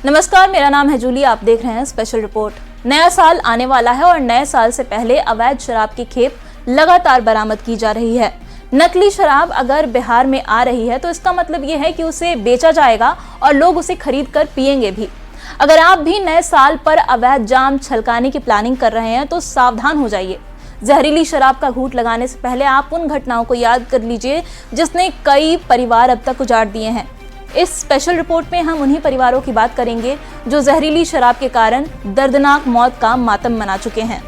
नमस्कार, मेरा नाम है जूली। आप देख रहे हैं स्पेशल रिपोर्ट। नया साल आने वाला है और नए साल से पहले अवैध शराब की खेप लगातार बरामद की जा रही है। नकली शराब अगर बिहार में आ रही है तो इसका मतलब ये है कि उसे बेचा जाएगा और लोग उसे खरीद कर पिएंगे भी। अगर आप भी नए साल पर अवैध जाम छलकाने की प्लानिंग कर रहे हैं तो सावधान हो जाइए। जहरीली शराब का घूंट लगाने से पहले आप उन घटनाओं को याद कर लीजिए जिसने कई परिवार अब तक उजाड़ दिए हैं। इस स्पेशल रिपोर्ट में हम उन्हीं परिवारों की बात करेंगे जो जहरीली शराब के कारण दर्दनाक मौत का मातम मना चुके हैं।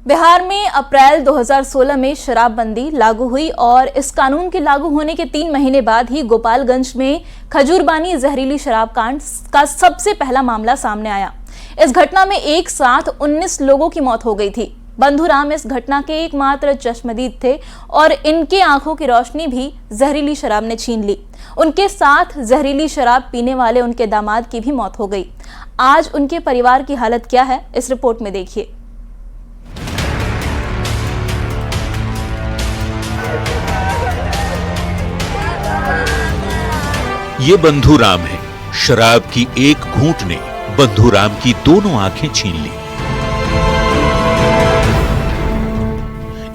बिहार में अप्रैल 2016 में शराबबंदी लागू हुई और इस कानून के लागू होने के 3 महीने बाद ही गोपालगंज में खजूरबानी जहरीली शराब कांड का सबसे पहला मामला सामने आया। इस घटना में एक साथ 19 लोगों की मौत हो गई थी। बंधुराम इस घटना के एकमात्र चश्मदीद थे और इनके आंखों की रोशनी भी जहरीली शराब ने छीन ली। उनके साथ जहरीली शराब पीने वाले उनके दामाद की भी मौत हो गई। आज उनके परिवार की हालत क्या है, इस रिपोर्ट में देखिए। ये बंधुराम है। शराब की एक घूंट ने बंधुराम की दोनों आंखें छीन ली।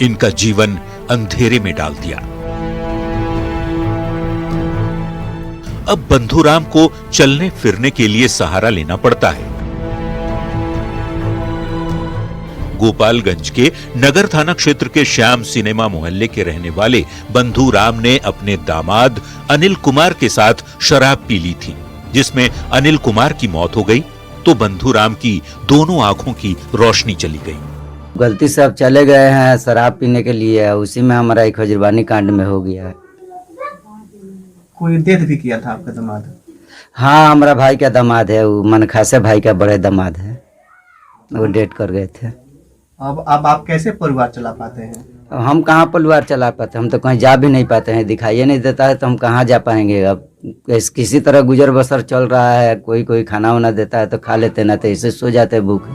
इनका जीवन अंधेरे में डाल दिया। अब बंधुराम को चलने फिरने के लिए सहारा लेना पड़ता है। गोपालगंज के नगर थाना क्षेत्र के श्याम सिनेमा मोहल्ले के रहने वाले बंधुराम ने अपने दामाद अनिल कुमार के साथ शराब पी ली थी, जिसमें अनिल कुमार की मौत हो गई तो बंधुराम की दोनों आंखों की रोशनी चली गई। गलती से अब चले गए हैं शराब पीने के लिए, उसी में हमारा एक खजूरबानी कांड में हो गया है। कोई डेथ भी किया था आपका दामाद? हाँ, हमारा भाई का दामाद है, वो मनखासे भाई का बड़े दामाद है, वो डेथ कर गए थे। अब आप कैसे परिवार चला पाते हैं? अब हम कहाँ परिवार चला पाते, हम तो कहीं जा भी नहीं पाते हैं। दिखाई नहीं देता है तो हम कहाँ जा पाएंगे। अब किसी तरह गुजर बसर चल रहा है। कोई खाना वाना देता है तो खा लेते, ना तो ऐसे सो जाते भूख।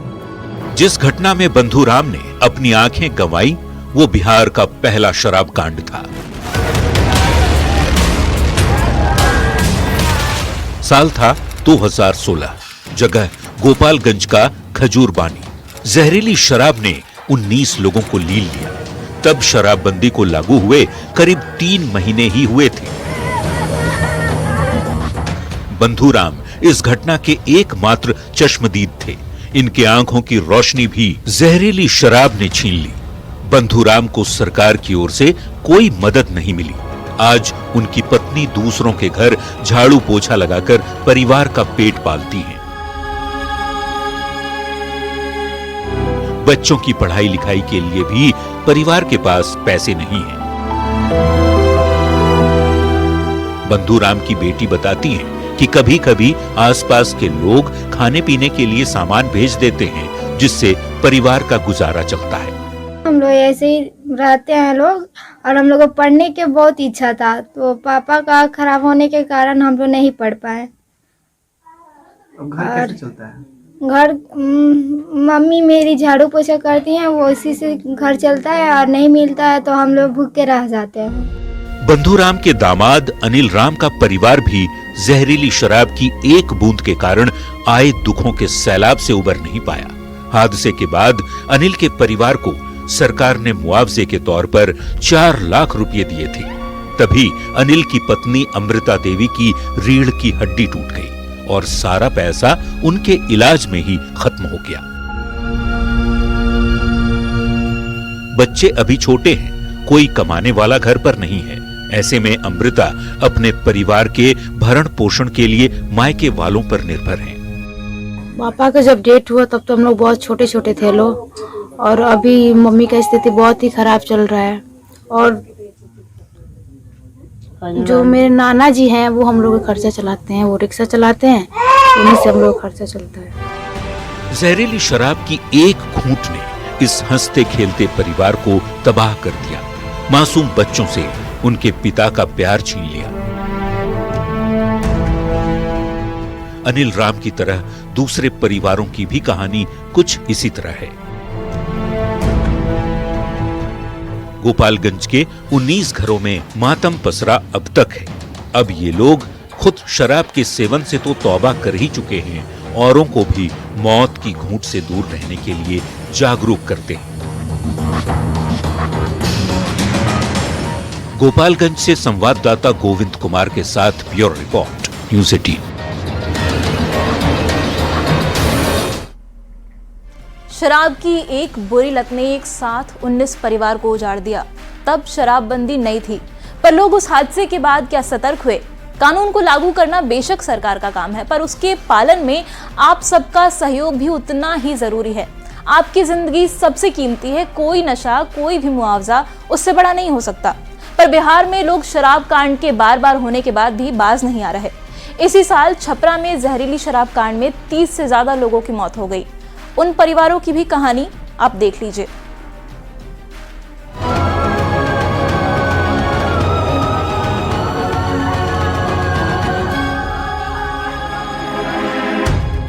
जिस घटना में बंधुराम ने अपनी आंखें गंवाई वो बिहार का पहला शराब कांड था। साल था 2016, जगह गोपालगंज का खजूरबानी। जहरीली शराब ने 19 लोगों को लील लिया। तब शराबबंदी को लागू हुए करीब 3 महीने ही हुए थे। बंधुराम इस घटना के एकमात्र चश्मदीद थे। इनके आंखों की रोशनी भी जहरीली शराब ने छीन ली। बंधुराम को सरकार की ओर से कोई मदद नहीं मिली। आज उनकी पत्नी दूसरों के घर झाड़ू पोछा लगाकर परिवार का पेट पालती हैं। बच्चों की पढ़ाई लिखाई के लिए भी परिवार के पास पैसे नहीं हैं। बंधुराम की बेटी बताती हैं कि कभी कभी आसपास के लोग खाने पीने के लिए सामान भेज देते हैं, जिससे परिवार का गुजारा चलता है। हम लोग ऐसे ही रहते हैं लोग, और हम लोग को पढ़ने की बहुत इच्छा था, तो पापा का खराब होने के कारण हम लोग नहीं पढ़ पाए। अब घर कैसे चलता है? घर मम्मी मेरी झाड़ू पोछा करती हैं, वो इसी से घर चलता है, और नहीं मिलता है तो हम लोग भूखे रह जाते हैं। बंधुराम के दामाद अनिल राम का परिवार भी जहरीली शराब की एक बूंद के कारण आए दुखों के सैलाब से उबर नहीं पाया। हादसे के बाद अनिल के परिवार को सरकार ने मुआवजे के तौर पर 4 लाख रुपए दिए थे। तभी अनिल की पत्नी अमृता देवी की रीढ़ की हड्डी टूट गई और सारा पैसा उनके इलाज में ही खत्म हो गया। बच्चे अभी छोटे हैं, कोई कमाने वाला घर पर नहीं है। ऐसे में अमृता अपने परिवार के भरण पोषण के लिए मायके वालों पर निर्भर हैं। पापा का जब डेथ हुआ तब तो हम लोग बहुत छोटे छोटे थे लोग, और अभी मम्मी का स्थिति बहुत ही खराब चल रहा है। और जो मेरे नाना जी हैं वो हम लोग का खर्चा चलाते हैं, वो रिक्शा चलाते हैं, उन्हीं से हम लोग खर्चा चलता है। जहरीली शराब की एक घूंट ने इस हंसते खेलते परिवार को तबाह कर दिया। मासूम बच्चों से उनके पिता का प्यार छीन लिया। अनिल राम की तरह दूसरे परिवारों की भी कहानी कुछ इसी तरह है। गोपालगंज के 19 घरों में मातम पसरा अब तक है। अब ये लोग खुद शराब के सेवन से तो तौबा कर ही चुके हैं, औरों को भी मौत की घूंट से दूर रहने के लिए जागरूक करते हैं। गोपालगंज से संवाददाता गोविंद कुमार के साथ ब्यूरो रिपोर्ट, न्यूज़ 18। शराब की एक बुरी लत ने एक साथ 19 परिवार को उजाड़ दिया। तब शराबबंदी नहीं थी, पर लोग उस हादसे के बाद क्या सतर्क हुए? कानून को लागू करना बेशक सरकार का काम है, पर उसके पालन में आप सबका सहयोग भी उतना ही जरूरी है। आपकी जिंदगी सबसे कीमती है, कोई नशा, कोई भी मुआवजा उससे बड़ा नहीं हो सकता। पर बिहार में लोग शराब कांड के बार बार होने के बाद भी बाज नहीं आ रहे। इसी साल छपरा में जहरीली शराब कांड में 30 से ज्यादा लोगों की मौत हो गई। उन परिवारों की भी कहानी आप देख लीजिए।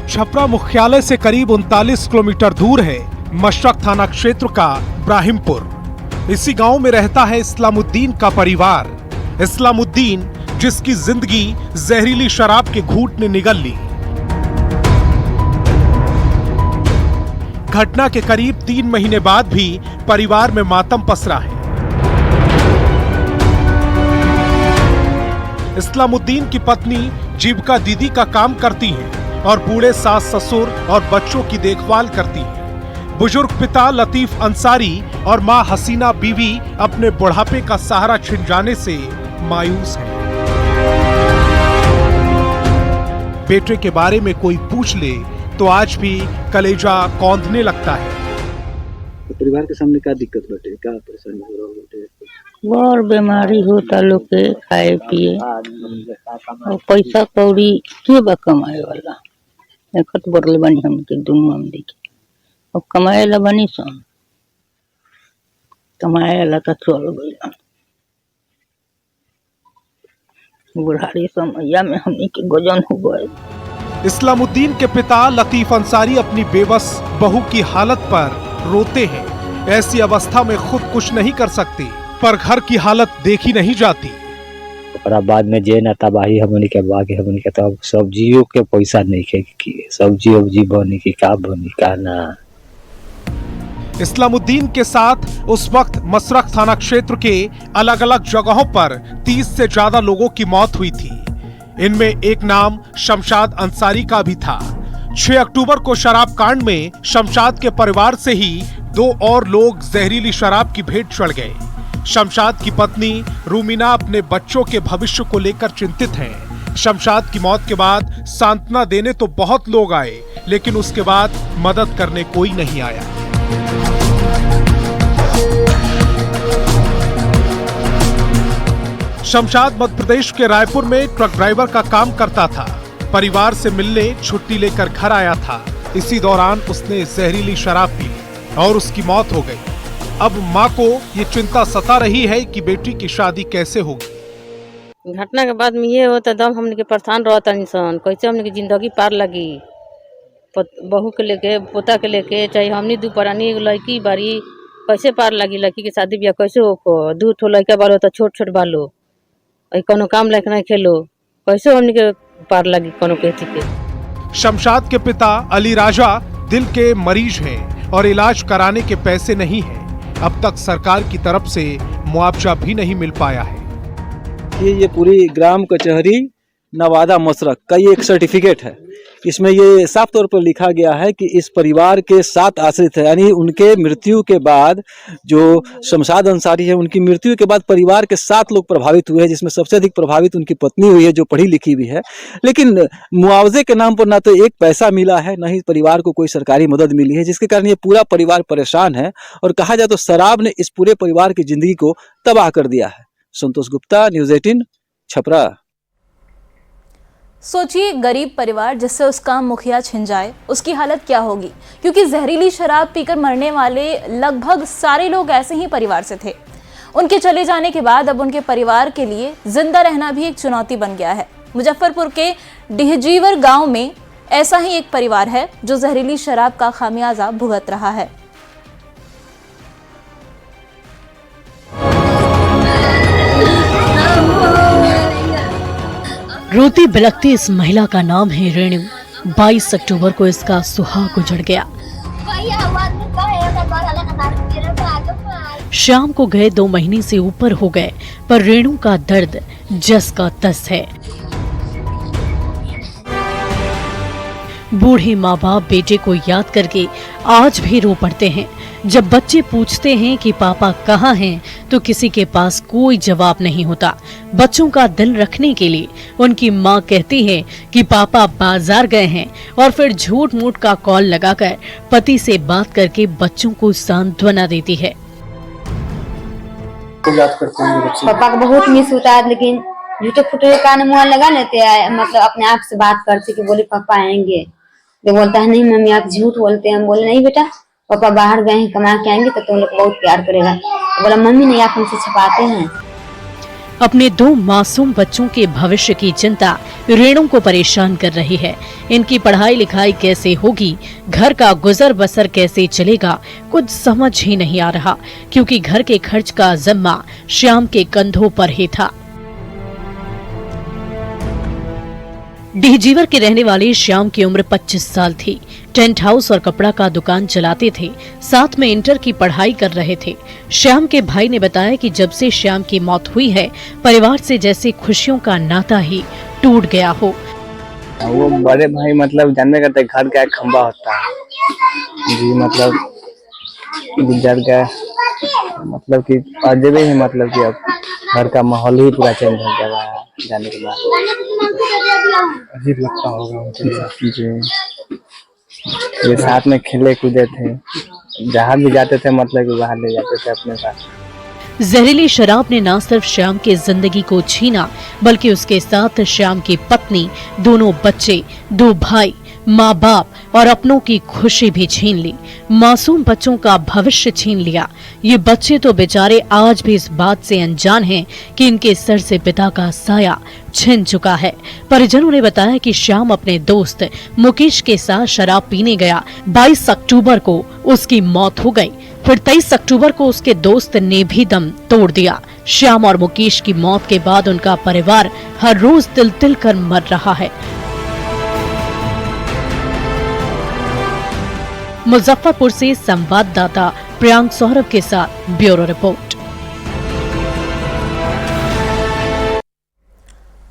छपरा मुख्यालय से करीब 39 किलोमीटर दूर है मशरक थाना क्षेत्र का इब्राहिमपुर। इसी गांव में रहता है इस्लामुद्दीन का परिवार। इस्लामुद्दीन जिसकी जिंदगी जहरीली शराब के घूंट ने निगल ली। घटना के करीब 3 महीने बाद भी परिवार में मातम पसरा है। इस्लामुद्दीन की पत्नी जीविका दीदी का काम करती हैं और बूढ़े सास ससुर और बच्चों की देखभाल करती हैं। बुजुर्ग पिता लतीफ अंसारी और मां हसीना बीवी अपने बुढ़ापे का सहारा छिन जाने से मायूस हैं। बेटे के बारे में कोई पूछ ले तो आज भी कलेजा कौंधने लगता है। तो परिवार के सामने क्या दिक्कत बटे, क्या परेशानी हो रहा बटे? बहुत बीमारी होता लोग के खाए पिए और पैसा कौड़ी के बा कमाए वाला एकत बरले बनी हम के दुनु हम देखी और कमाए ला बनी सन कमाए ला तो चल गइल बुढ़ारी समैया में हमनी के गजन हो गए। इस्लामुद्दीन के पिता लतीफ अंसारी अपनी बेबस बहू की हालत पर रोते हैं। ऐसी अवस्था में खुद कुछ नहीं कर सकती, पर घर की हालत देखी नहीं जाती। बाद में जे न तबाही हमनी के बागे हमनी के तो सब्जियों के पैसा नहीं खे की सब्जी उब्जी बनी की का बनी का ना। इस्लामुद्दीन के साथ उस वक्त मशरक थाना क्षेत्र के अलग अलग जगहों पर 30 से ज्यादा लोगों की मौत हुई थी। इनमें एक नाम शमशाद अंसारी का भी था। 6 अक्टूबर को शराब कांड में शमशाद के परिवार से ही 2 और लोग जहरीली शराब की भेंट चढ़ गए। शमशाद की पत्नी रूमीना अपने बच्चों के भविष्य को लेकर चिंतित हैं। शमशाद की मौत के बाद सांत्वना देने तो बहुत लोग आए, लेकिन उसके बाद मदद करने कोई नहीं आया। शमशाद मध्य प्रदेश के रायपुर में ट्रक ड्राइवर का काम करता था। परिवार से मिलने छुट्टी लेकर घर आया था। इसी दौरान उसने जहरीली शराब पी ली और उसकी मौत हो गई। अब मां को ये चिंता सता रही है कि बेटी की शादी कैसे होगी। घटना के बाद में ये होता दम हमने के परेशान रहता इंसान कैसे हमने की जिंदगी पार लगी। बहू के लेके पोता के लेके चाहे हमनी दू परानी लड़की बारी कैसे पार लगी। लड़की के शादी ब्याह कैसे हो, 2 ठो लड़का बालो तो छोट छोट बालो कोनो काम लायक नहीं खेलो कैसे हमने के पार लगी कोनो के। शमशाद के पिता अली राजा दिल के मरीज हैं और इलाज कराने के पैसे नहीं हैं। अब तक सरकार की तरफ से मुआवजा भी नहीं मिल पाया है। ये पूरी ग्राम कचहरी नवादा मशरक का ये एक सर्टिफिकेट है। इसमें ये साफ तौर पर लिखा गया है कि इस परिवार के 7 आश्रित है, यानी उनके मृत्यु के बाद जो शमशाद अंसारी है उनकी मृत्यु के बाद परिवार के 7 लोग प्रभावित हुए हैं, जिसमें सबसे अधिक प्रभावित उनकी पत्नी हुई है जो पढ़ी लिखी भी है। लेकिन मुआवजे के नाम पर ना तो एक पैसा मिला है, न ही परिवार को कोई सरकारी मदद मिली है, जिसके कारण ये पूरा परिवार परेशान है। और कहा जाए तो शराब ने इस पूरे परिवार की जिंदगी को तबाह कर दिया है। संतोष गुप्ता, न्यूज़ 18, छपरा। सोचिए गरीब परिवार जिससे उसका मुखिया छिन जाए, उसकी हालत क्या होगी, क्योंकि जहरीली शराब पीकर मरने वाले लगभग सारे लोग ऐसे ही परिवार से थे। उनके चले जाने के बाद अब उनके परिवार के लिए जिंदा रहना भी एक चुनौती बन गया है। मुजफ्फरपुर के डिहजीवर गांव में ऐसा ही एक परिवार है जो जहरीली शराब का खामियाजा भुगत रहा है। रोती बिलखती इस महिला का नाम है रेणु। 22 अक्टूबर को इसका सुहाग उजड़ गया। श्याम को गए 2 महीने से ऊपर हो गए, पर रेणु का दर्द जस का तस है। बूढ़े माँ बाप बेटे को याद करके आज भी रो पड़ते हैं। जब बच्चे पूछते हैं कि पापा कहाँ हैं, तो किसी के पास कोई जवाब नहीं होता। बच्चों का दिल रखने के लिए उनकी माँ कहती है कि पापा बाजार गए हैं, और फिर झूठ मूठ का कॉल लगाकर पति से बात करके बच्चों को सांत्वना देती है। पापा को बहुत मिस होता है, लेकिन झूठे फूटे कान मुँह लगा लेते हैं, मतलब अपने आप से बात करते कि बोले पापा आएंगे, तो बोलता है नहीं मम्मी आप झूठ बोलते हैं। हम बोले नहीं बेटा, पापा बाहर गए हैं, कमा के आएंगे तो तुम लोग बहुत प्यार करेगा। तो बोला मम्मी नहीं, आप हमसे छिपाते हैं। अपने 2 मासूम बच्चों के भविष्य की चिंता रेणु को परेशान कर रही है। इनकी पढ़ाई लिखाई कैसे होगी, घर का गुजर बसर कैसे चलेगा, कुछ समझ ही नहीं आ रहा, क्योंकि घर के खर्च का जिम्मा श्याम के कंधों पर ही था। डिहजीवर के रहने वाले श्याम की उम्र 25 साल थी। टेंट हाउस और कपड़ा का दुकान चलाते थे, साथ में इंटर की पढ़ाई कर रहे थे। श्याम के भाई ने बताया कि जब से श्याम की मौत हुई है, परिवार से जैसे खुशियों का नाता ही टूट गया हो। वो बड़े भाई मतलब जानने करते घर का एक खंबा होता है जी, मतलब गुजर गया, मतलब कि अजब ही, मतलब कि अब घर का माहौल ही पूरा चेंज हो गया है जाने के बाद। अजीब लगता होगा जी, ये साथ में खेले कूदे थे, जहाँ भी जाते थे मतलब कि बाहर ले जाते थे अपने साथ। जहरीली शराब ने न सिर्फ श्याम की जिंदगी को छीना, बल्कि उसके साथ श्याम की पत्नी, दोनों बच्चे, 2 भाई, माँ बाप और अपनों की खुशी भी छीन ली। मासूम बच्चों का भविष्य छीन लिया। ये बच्चे तो बेचारे आज भी इस बात से अनजान हैं कि इनके सर से पिता का साया छिन चुका है। परिजनों ने बताया कि श्याम अपने दोस्त मुकेश के साथ शराब पीने गया। 22 अक्टूबर को उसकी मौत हो गई। फिर 23 अक्टूबर को उसके दोस्त ने भी दम तोड़ दिया। श्याम और मुकेश की मौत के बाद उनका परिवार हर रोज तिल तिल कर मर रहा है। मुजफ्फरपुर से संवाददाता प्रियांक सौरभ के साथ ब्यूरो रिपोर्ट।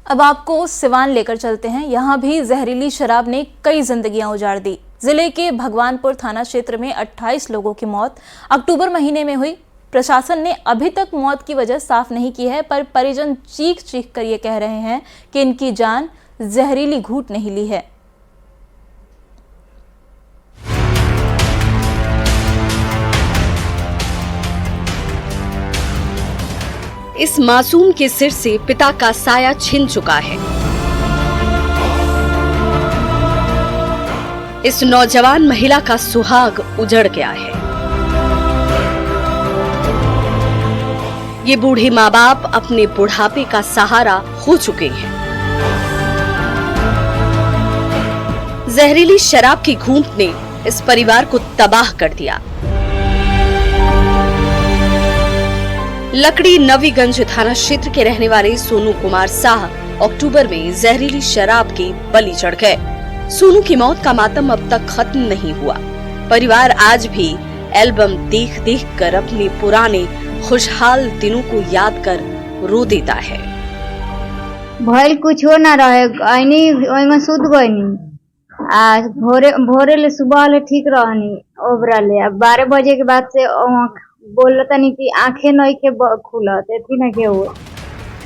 अब आपको सिवान लेकर चलते हैं। यहाँ भी जहरीली शराब ने कई जिंदगियां उजाड़ दी। जिले के भगवानपुर थाना क्षेत्र में 28 लोगों की मौत अक्टूबर महीने में हुई। प्रशासन ने अभी तक मौत की वजह साफ नहीं की है, पर परिजन चीख चीख कर ये कह रहे हैं कि इनकी जान जहरीली घूंट नहीं ली है। इस मासूम के सिर से पिता का साया छिन चुका है। इस नौजवान महिला का सुहाग उजड़ गया है। ये बूढ़े माँ बाप अपने बुढ़ापे का सहारा हो चुके हैं। जहरीली शराब की घूंट ने इस परिवार को तबाह कर दिया। लकड़ी नवीगंज थाना क्षेत्र के रहने वाले सोनू कुमार साह अक्टूबर में जहरीली शराब के बलि चढ़ गए। सोनू की मौत का मातम अब तक खत्म नहीं हुआ। परिवार आज भी एल्बम देख देख कर अपने पुराने खुशहाल दिनों को याद कर रो देता है। भइल कुछ हो ना रहे, सुध गई आज भोरे ले सुबह ले ठीक रहनी, ओबरा ले अब 12 बजे के बाद से बोलता नहीं कि आंखें नहीं के खुलत थी ना के हुआ।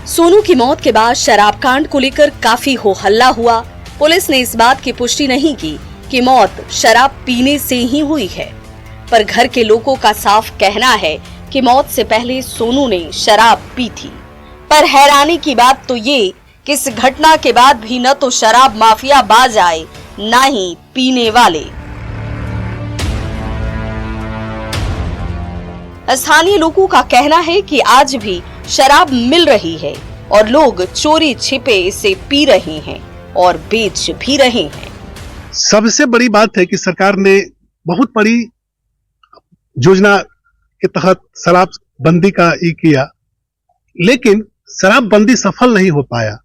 सोनू की मौत के बाद शराब कांड को लेकर काफी हो हल्ला हुआ। पुलिस ने इस बात की पुष्टि नहीं की कि मौत शराब पीने से ही हुई है, पर घर के लोगों का साफ कहना है कि मौत से पहले सोनू ने शराब पी थी। पर हैरानी की बात तो ये कि इस घटना के बाद भी न तो शराब माफिया बाज आए, न ही पीने वाले। स्थानीय लोगों का कहना है कि आज भी शराब मिल रही है और लोग चोरी छिपे इसे पी रहे हैं और बेच भी रहे हैं। सबसे बड़ी बात है कि सरकार ने बहुत बड़ी योजना के तहत शराब बंदी का ये किया, लेकिन शराब बंदी सफल नहीं हो पाया।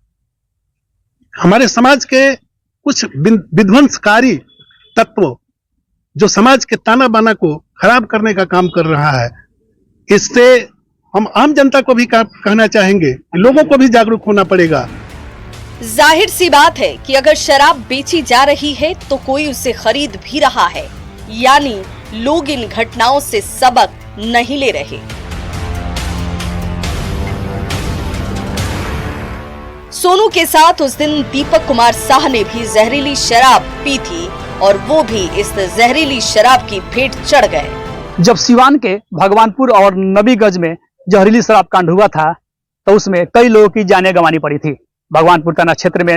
हमारे समाज के कुछ विध्वंसकारी तत्व जो समाज के ताना बाना को खराब करने का काम कर रहा है, इससे हम आम जनता को भी कहना चाहेंगे, लोगों को भी जागरूक होना पड़ेगा। जाहिर सी बात है कि अगर शराब बेची जा रही है तो कोई उसे खरीद भी रहा है, यानी लोग इन घटनाओं से सबक नहीं ले रहे। सोनू के साथ उस दिन दीपक कुमार साह ने भी जहरीली शराब पी थी और वो भी इस जहरीली शराब की भेंट चढ़ गए। जब सिवान के भगवानपुर और नबीगंज में जहरीली शराब कांड हुआ था तो उसमें कई लोगों की जानें गंवानी पड़ी थी। भगवानपुर थाना क्षेत्र में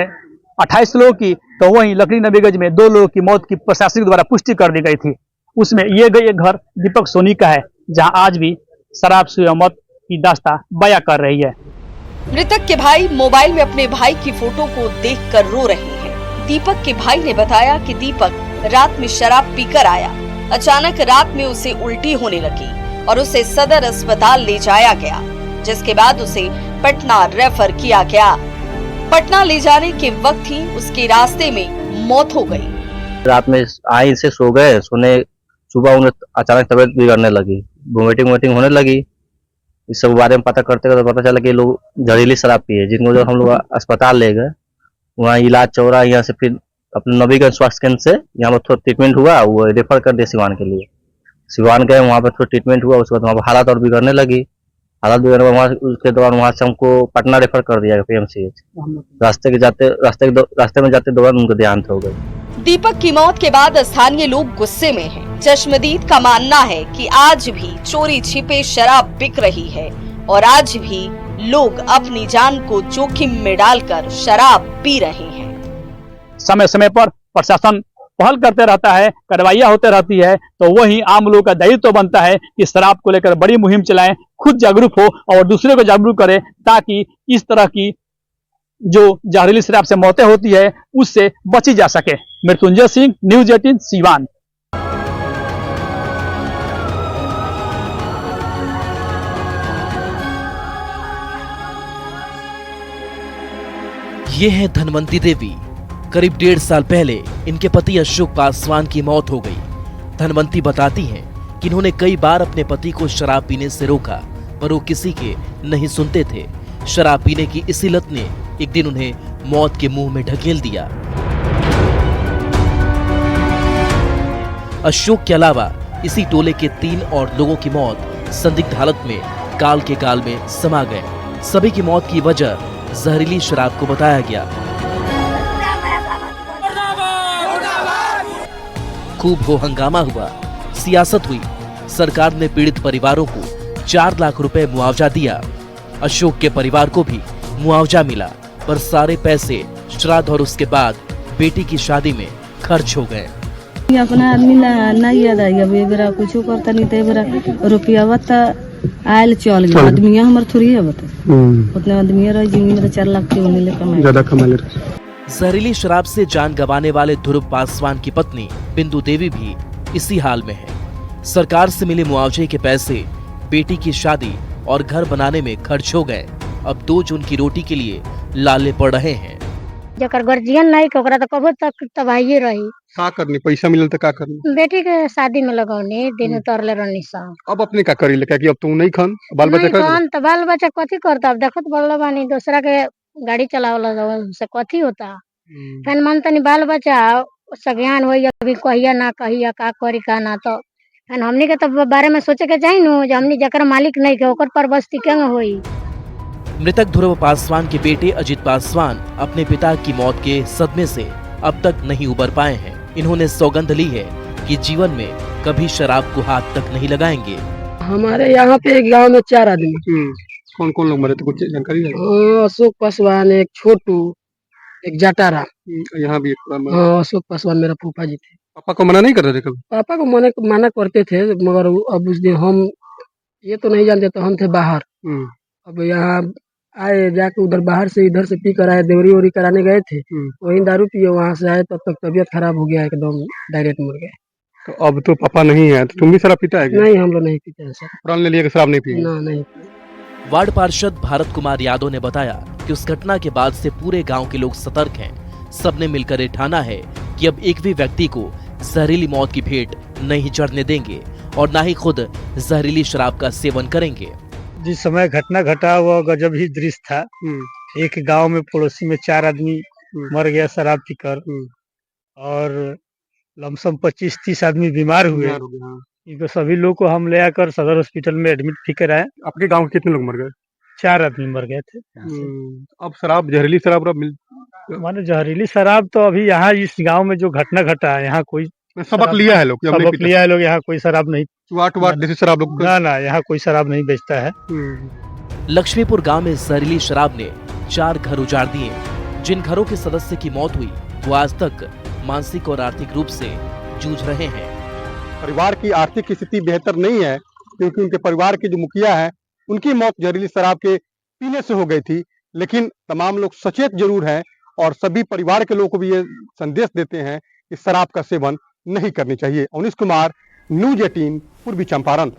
28 लोगों की, तो वहीं लकड़ी नबीगंज में 2 लोगों की मौत की प्रशासन द्वारा पुष्टि कर दी गई थी। उसमें ये घर दीपक सोनी का है, जहां आज भी शराब से मौत की दास्तां बयां कर रही है। मृतक के भाई मोबाइल में अपने भाई की फोटो को देखकर रो रहे हैं। दीपक के भाई ने बताया कि दीपक रात में शराब पीकर आया, अचानक रात में उसे उल्टी होने लगी और उसे सदर अस्पताल ले जाया गया, जिसके बाद उसे पटना रेफर किया गया। पटना ले जाने के वक्त ही उसके रास्ते में मौत हो गई। रात में आई से सो गए, सोने सुबह उन्हें अचानक तबीयत बिगड़ने लगी, वोमिटिंग होने लगी। इस सब बारे में पता करते तो पता चला कि लोग जहरीली शराब पिए, जिनको जब हम लोग अस्पताल ले गए, वहाँ इलाज चौरा, यहाँ से फिर अपने नबीगंज स्वास्थ्य केंद्र से यहाँ पर थोड़ा ट्रीटमेंट हुआ, वो रेफर कर दिया सिवान के लिए। सिवान गए, वहाँ पर थोड़ा ट्रीटमेंट हुआ, उसके बाद वहाँ पर हालत और बिगड़ने लगी। हालत बिगड़ने वहाँ उसके दौरान वहाँ से हमको पटना रेफर कर दिया PMCH। रास्ते में जाते दौरान उनको देहांत हो गई। दीपक की मौत के बाद स्थानीय लोग गुस्से में हैं। चश्मदीद का मानना है कि आज भी चोरी छिपे शराब बिक रही है और आज भी लोग अपनी जान को जोखिम में डालकर शराब पी रहे हैं। समय समय पर प्रशासन पहल करते रहता है, कार्रवाइयां होते रहती है, तो वही आम लोगों का दायित्व तो बनता है कि शराब को लेकर बड़ी मुहिम चलाएं, खुद जागरूक हो और दूसरे को जागरूक करें, ताकि इस तरह की जो जहरीली शराब से मौतें होती है उससे बची जा सके। मृत्युंजय सिंह, न्यूज़ 18 सिवान। ये है धनवंती देवी। करीब 1.5 साल पहले इनके पति अशोक पासवान की मौत हो गई। धनवंती बताती हैं कि इन्होंने कई बार अपने पति को शराब पीने से रोका, पर वो किसी के नहीं सुनते थे। शराब पीने की इसी लत ने एक दिन उन्हें मौत के मुंह में ढकेल दिया। अशोक के अलावा इसी टोले के 3 और लोगों की मौत संदिग्ध हालत में काल के गाल में समा गए। सभी की मौत की वजह जहरीली शराब को बताया गया। खूब हो हंगामा हुआ, सियासत हुई। सरकार ने पीड़ित परिवारों को 4 लाख रुपए मुआवजा दिया। अशोक के परिवार को भी मुआवजा मिला, पर सारे पैसे श्राद्ध और उसके बाद बेटी की शादी में खर्च हो गए। अपना आदमी ना याद आई, अब बेरा कुछ करता नहीं थे, बेरा रुपया बता आयल चल गया। आदमी हमारे थोड़ी है, बता उतने आदमी रही जिंदगी में 4 लाख के मिले, ज्यादा कमा ले। जहरीली शराब से जान गंवाने वाले ध्रुव पासवान की पत्नी बिंदु देवी भी इसी हाल में है। सरकार से मिले मुआवजे के पैसे बेटी की शादी और घर बनाने में खर्च हो गए। अब 2 जून की रोटी के लिए लाले पड़ रहे हैं। जकर गर्जियन नहीं के ओकरा तो कबो तक तबाही रही। का करनी, पैसा मिलल तो का करनी? बेटी के शादी में लगौनी, दिन उतरले रहनी सा। अब अपने का करी लेके कि अब तू नहीं खान, बाल बच्चा कर खान तो बाल बच्चा कथी करता? अब देखत बोलला बानी दूसरा के गाड़ी चलावला से कथी होता? फिर मन तनी बाल बच्चा सज्ञान होई, अभी कहिया ना कहिया का करी का ना, तो फिर हमनी के तो बारे में सोचे के चाहिए नु, जो हमनी जकर मालिक नहीं के ओकर पर बस्ती केंग होई। मृतक ध्रुव पासवान के बेटे अजित पासवान अपने पिता की मौत के सदमे से अब तक नहीं उबर पाए हैं। इन्होंने सौगंध ली है कि जीवन में कभी शराब को हाथ तक नहीं लगाएंगे। हमारे यहाँ पे एक गाँव में 4 आदमी। कौन कौन लोग मरे, तो कुछ जानकारी है? अशोक पासवान, एक छोटू, एक जटारा। यहाँ भी अशोक पासवान मेरा फूफा जी थे। पापा को मना नहीं कर रहे थे कभी? पापा को मना करते थे, मगर अब उस दिन हम ये तो नहीं जानते, तो हम थे बाहर। अब यहाँ आए, जाके उधर बाहर से इधर से पी कर आए, देवरी वोरी कराने गए थे, वहीं दारू पिए, वहाँ से आए तब तक तबीयत खराब हो गया, एकदम डायरेक्ट मर गए। तो अब तो पापा नहीं है, तो तुम भी शराब पीता है क्या? नहीं, हम लोग नहीं पीते हैं सर। प्रण ले लिया कि शराब नहीं पिएंगे? ना, नहीं। वार्ड पार्षद भारत कुमार यादव ने बताया कि उस घटना के बाद से पूरे गांव के लोग सतर्क हैं। सबने मिलकर ये ठाना है कि अब एक भी व्यक्ति को जहरीली मौत की भेंट नहीं चढ़ने देंगे और ना ही खुद जहरीली शराब का सेवन करेंगे। जिस समय घटना घटा हुआ गजब ही दृश्य था। एक गांव में पड़ोसी में 4 आदमी मर गया शराब पीकर, और लमसम 25-30 आदमी बीमार हुए। इनको सभी लोग को हम ले आकर सदर हॉस्पिटल में एडमिट भी कराए। आपके गांव के कितने लोग मर गए? 4 आदमी मर गए थे। अब शराब, जहरीली शराब माने जहरीली शराब तो अभी यहाँ इस गांव में जो घटना घटा है, यहाँ कोई सबक लिया है लोग, सबक लिया है लोग, यहाँ कोई शराब नहीं, देसी शराब लोग ना, यहाँ कोई शराब नहीं बेचता है। लक्ष्मीपुर गांव में जहरीली शराब ने 4 घर उजाड़ दिए। जिन घरों के सदस्य की मौत हुई वो आज तक मानसिक और आर्थिक रूप से जूझ रहे हैं। परिवार की आर्थिक स्थिति बेहतर नहीं है, क्योंकि उनके परिवार के जो मुखिया है उनकी मौत जहरीली शराब के पीने से हो गई थी। लेकिन तमाम लोग सचेत जरूर हैं और सभी परिवार के लोगों को भी ये संदेश देते हैं कि शराब का सेवन नहीं करनी चाहिए। अवनीश कुमार, न्यूज 18, पूर्वी चंपारण।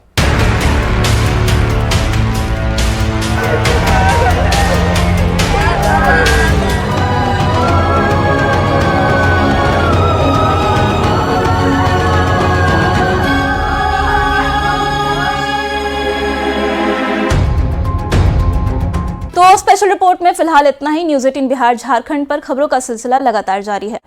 तो स्पेशल रिपोर्ट में फिलहाल इतना ही। न्यूज 18 बिहार झारखंड पर खबरों का सिलसिला लगातार जारी है।